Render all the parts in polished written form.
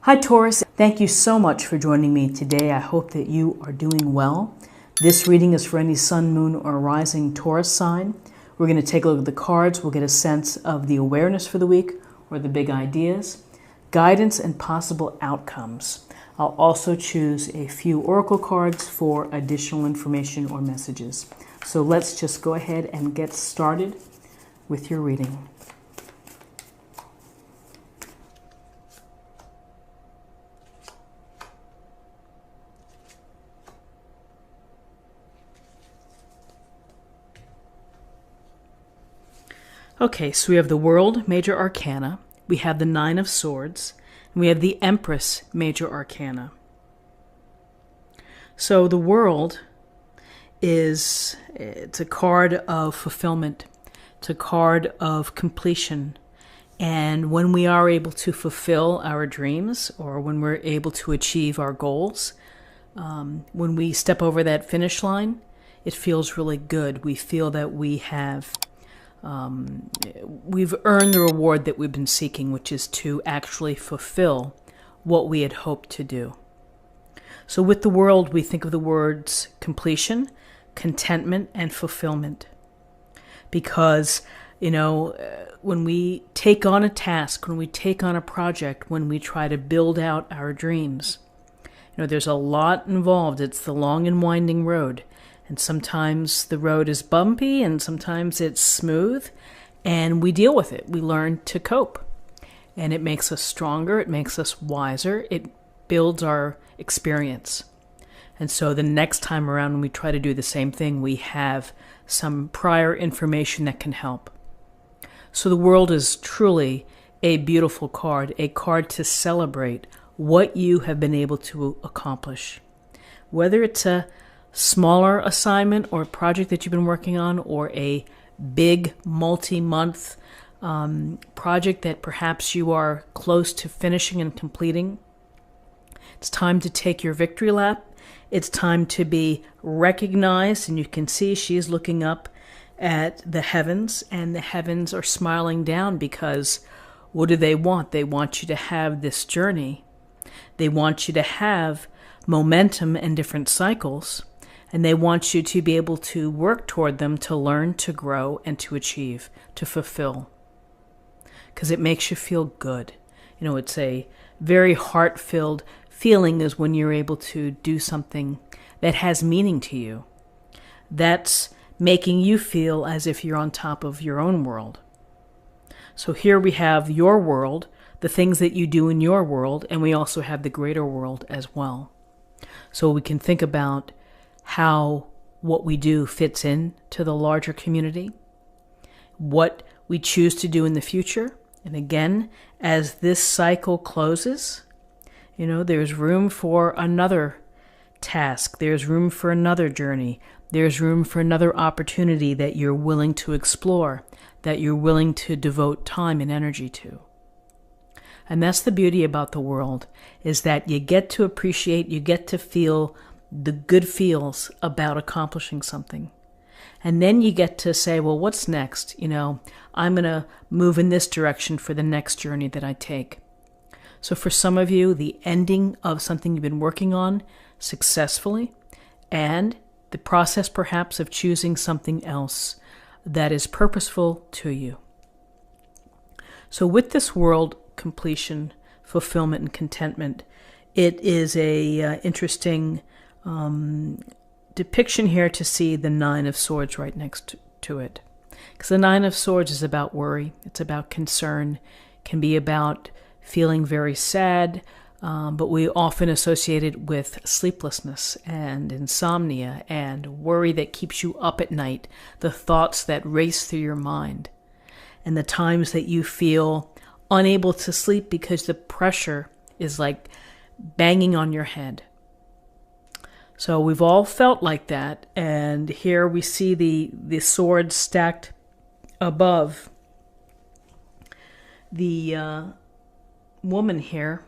Hi Taurus, thank you so much for joining me today. I hope that you are doing well. This reading is for any sun, moon, or rising Taurus sign. We're going to take a look at the cards. We'll get a sense of the awareness for the week or the big ideas, guidance, and possible outcomes. I'll also choose a few oracle cards for additional information or messages. So let's just go ahead and get started with your reading. Okay, so we have the World, Major Arcana, we have the Nine of Swords, and we have the Empress, Major Arcana. So the World it's a card of fulfillment, it's a card of completion, and when we are able to fulfill our dreams, or when we're able to achieve our goals, when we step over that finish line, it feels really good. We feel that we've earned the reward that we've been seeking, which is to actually fulfill what we had hoped to do. So with the World, we think of the words completion, contentment, and fulfillment. Because, when we take on a task, when we take on a project, when we try to build out our dreams, there's a lot involved. It's the long and winding road. And sometimes the road is bumpy and sometimes it's smooth, and we deal with it. We learn to cope. And it makes us stronger, it makes us wiser, it builds our experience. And so the next time around when we try to do the same thing, we have some prior information that can help. So the World is truly a beautiful card, a card to celebrate what you have been able to accomplish. Whether it's a smaller assignment or a project that you've been working on, or a big multi-month project that perhaps you are close to finishing and completing. It's time to take your victory lap. It's time to be recognized, and you can see she's looking up at the heavens, and the heavens are smiling down, because what do they want? They want you to have this journey. They want you to have momentum and different cycles. And they want you to be able to work toward them, to learn, to grow, and to achieve, to fulfill. Because it makes you feel good. It's a very heart-filled feeling is when you're able to do something that has meaning to you. That's making you feel as if you're on top of your own world. So here we have your world, the things that you do in your world, and we also have the greater world as well. So we can think about how what we do fits in to the larger community, what we choose to do in the future. And again, as this cycle closes, there's room for another task. There's room for another journey. There's room for another opportunity that you're willing to explore, that you're willing to devote time and energy to. And that's the beauty about the World, is that you get to appreciate, you get to feel the good feels about accomplishing something. And then you get to say, well, what's next? I'm going to move in this direction for the next journey that I take. So for some of you, the ending of something you've been working on successfully, and the process perhaps of choosing something else that is purposeful to you. So with this World, completion, fulfillment, and contentment, it is a interesting depiction here to see the Nine of Swords right next to it. Because the Nine of Swords is about worry, it's about concern, can be about feeling very sad, but we often associate it with sleeplessness and insomnia and worry that keeps you up at night, the thoughts that race through your mind, and the times that you feel unable to sleep because the pressure is like banging on your head. So we've all felt like that, and here we see the swords stacked above the woman here,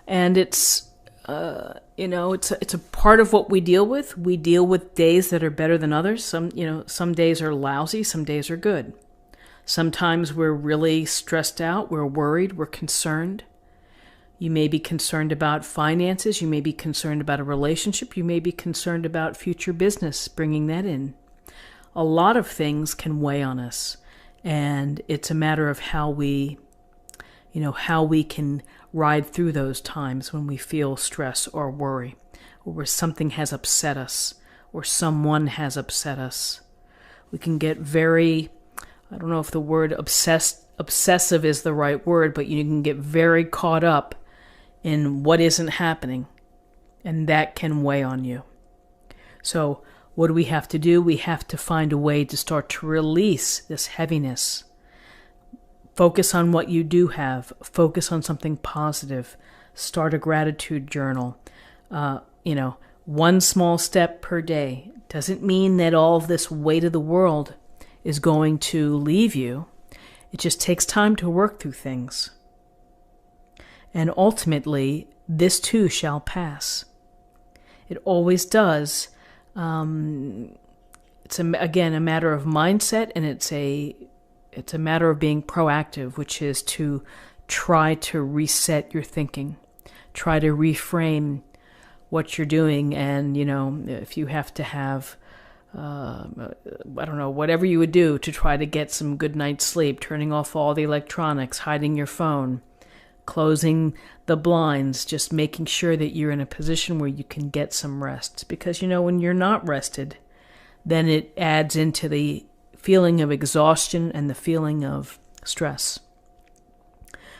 and it's it's a part of what we deal with. We deal with days that are better than others. Some days are lousy, some days are good. Sometimes we're really stressed out, we're worried, we're concerned. You may be concerned about finances. You may be concerned about a relationship. You may be concerned about future business, bringing that in. A lot of things can weigh on us, and it's a matter of how we can ride through those times when we feel stress or worry, or where something has upset us, or someone has upset us. We can get very, I don't know if the word obsessive is the right word, but you can get very caught up in what isn't happening, and that can weigh on you. So what do we have to do? We have to find a way to start to release this heaviness. Focus on what you do have. Focus on something positive. Start a gratitude journal. One small step per day. Doesn't mean that all of this weight of the world is going to leave you. It just takes time to work through things. And ultimately, this too shall pass. It always does. It's again a matter of mindset, and it's a matter of being proactive, which is to try to reset your thinking, try to reframe what you're doing, and if you have to have whatever you would do to try to get some good night's sleep, turning off all the electronics, hiding your phone, closing the blinds, just making sure that you're in a position where you can get some rest. Because, when you're not rested, then it adds into the feeling of exhaustion and the feeling of stress.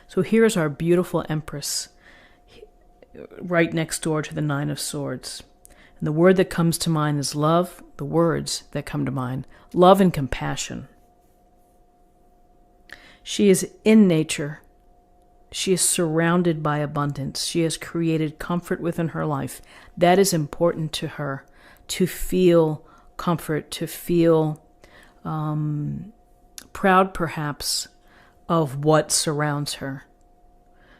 So here's our beautiful Empress, right next door to the Nine of Swords. And the word that comes to mind is love. The words that come to mind, love and compassion. She is in nature. She is surrounded by abundance. She has created comfort within her life. That is important to her, to feel comfort, to feel proud perhaps of what surrounds her.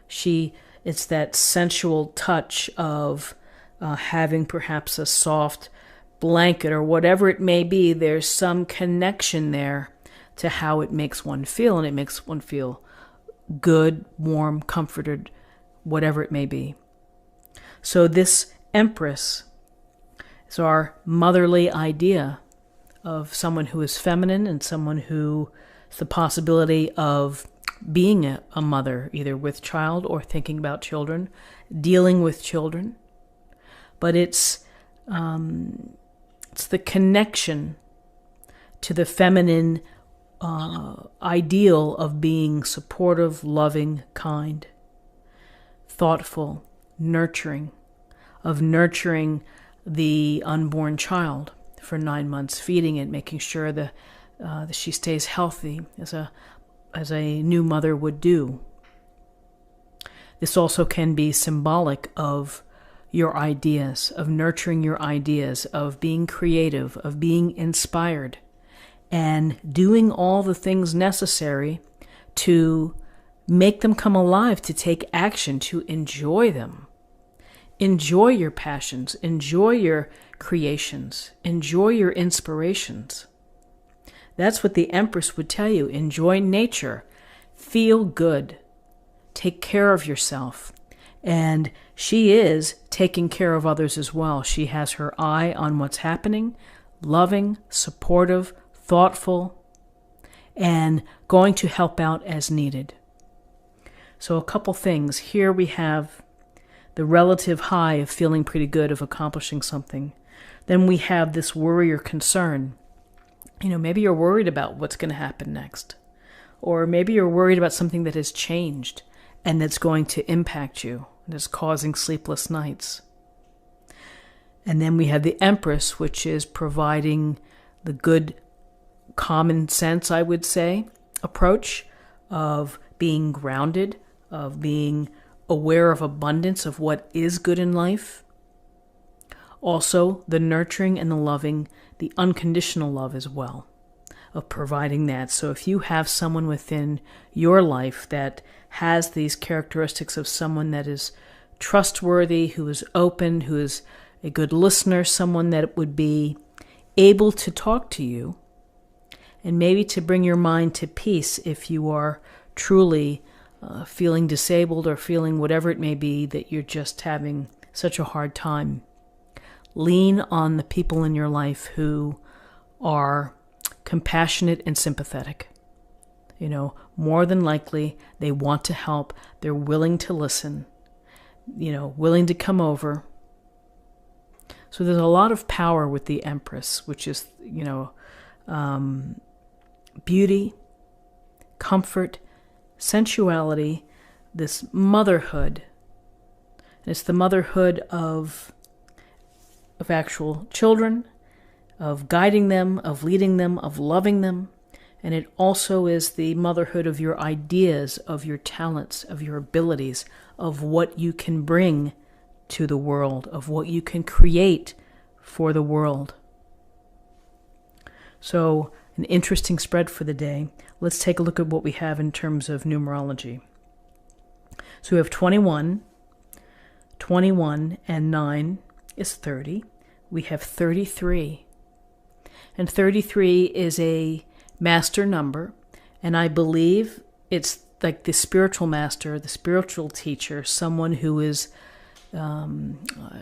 It's that sensual touch of having perhaps a soft blanket or whatever it may be. There's some connection there to how it makes one feel, and it makes one feel good, warm, comforted, whatever it may be. So this Empress is our motherly idea of someone who is feminine and someone who has the possibility of being a mother, either with child or thinking about children, dealing with children. But it's the connection to the feminine ideal of being supportive, loving, kind, thoughtful, nurturing, of nurturing the unborn child for 9 months, feeding it, making sure that she stays healthy as a new mother would do. This also can be symbolic of your ideas, of nurturing your ideas, of being creative, of being inspired, and doing all the things necessary to make them come alive, to take action, to enjoy them. Enjoy your passions, enjoy your creations, enjoy your inspirations. That's what the Empress would tell you. Enjoy nature, feel good, take care of yourself. And she is taking care of others as well. She has her eye on what's happening, loving, supportive, thoughtful, and going to help out as needed. So a couple things. Here we have the relative high of feeling pretty good, of accomplishing something. Then we have this worry or concern. Maybe you're worried about what's going to happen next. Or maybe you're worried about something that has changed and that's going to impact you and is causing sleepless nights. And then we have the Empress, which is providing the good common sense, I would say, approach of being grounded, of being aware of abundance, of what is good in life. Also, the nurturing and the loving, the unconditional love as well, of providing that. So if you have someone within your life that has these characteristics of someone that is trustworthy, who is open, who is a good listener, someone that would be able to talk to you, and maybe to bring your mind to peace if you are truly feeling disabled or feeling whatever it may be, that you're just having such a hard time, lean on the people in your life who are compassionate and sympathetic. You know, more than likely, they want to help. They're willing to listen, you know, willing to come over. So there's a lot of power with the Empress, which is, you know, beauty, comfort, sensuality, this motherhood. And it's the motherhood of actual children, of guiding them, of leading them, of loving them. And it also is the motherhood of your ideas, of your talents, of your abilities, of what you can bring to the world, of what you can create for the world. So, an interesting spread for the day. Let's take a look at what we have in terms of numerology. So we have 21, and 9 is 30. We have 33. And 33 is a master number, and I believe it's like the spiritual master, the spiritual teacher, someone who is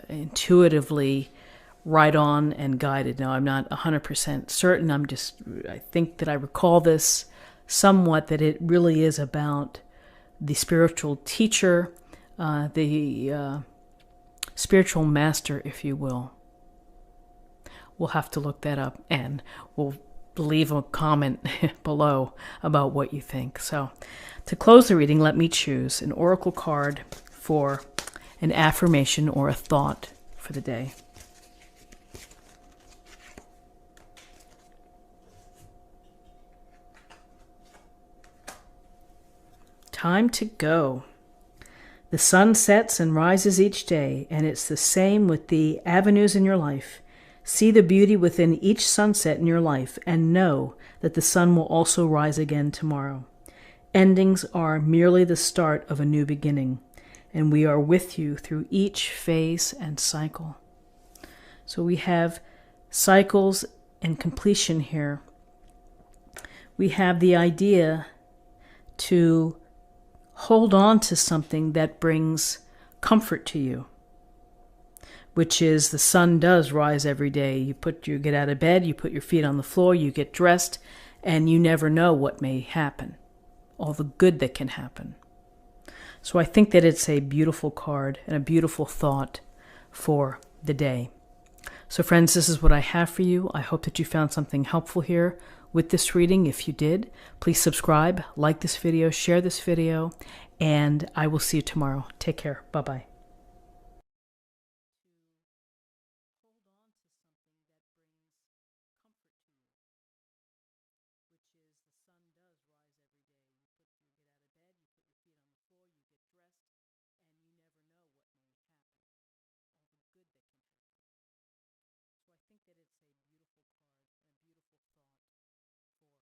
intuitively right on and guided. Now, I'm not 100% certain. I think that I recall this somewhat, that it really is about the spiritual teacher, the spiritual master, if you will. We'll have to look that up, and we'll leave a comment below about what you think. So, to close the reading, let me choose an oracle card for an affirmation or a thought for the day. Time to go. The sun sets and rises each day, and it's the same with the avenues in your life. See the beauty within each sunset in your life, and know that the sun will also rise again tomorrow. Endings are merely the start of a new beginning, and we are with you through each phase and cycle. So we have cycles and completion here. We have the idea to hold on to something that brings comfort to you, which is the sun does rise every day. You get out of bed, you put your feet on the floor, you get dressed, and you never know what may happen, all the good that can happen. So I think that it's a beautiful card and a beautiful thought for the day. So friends, this is what I have for you. I hope that you found something helpful here with this reading. If you did, please subscribe, like this video, share this video, and I will see you tomorrow. Take care. Bye-bye.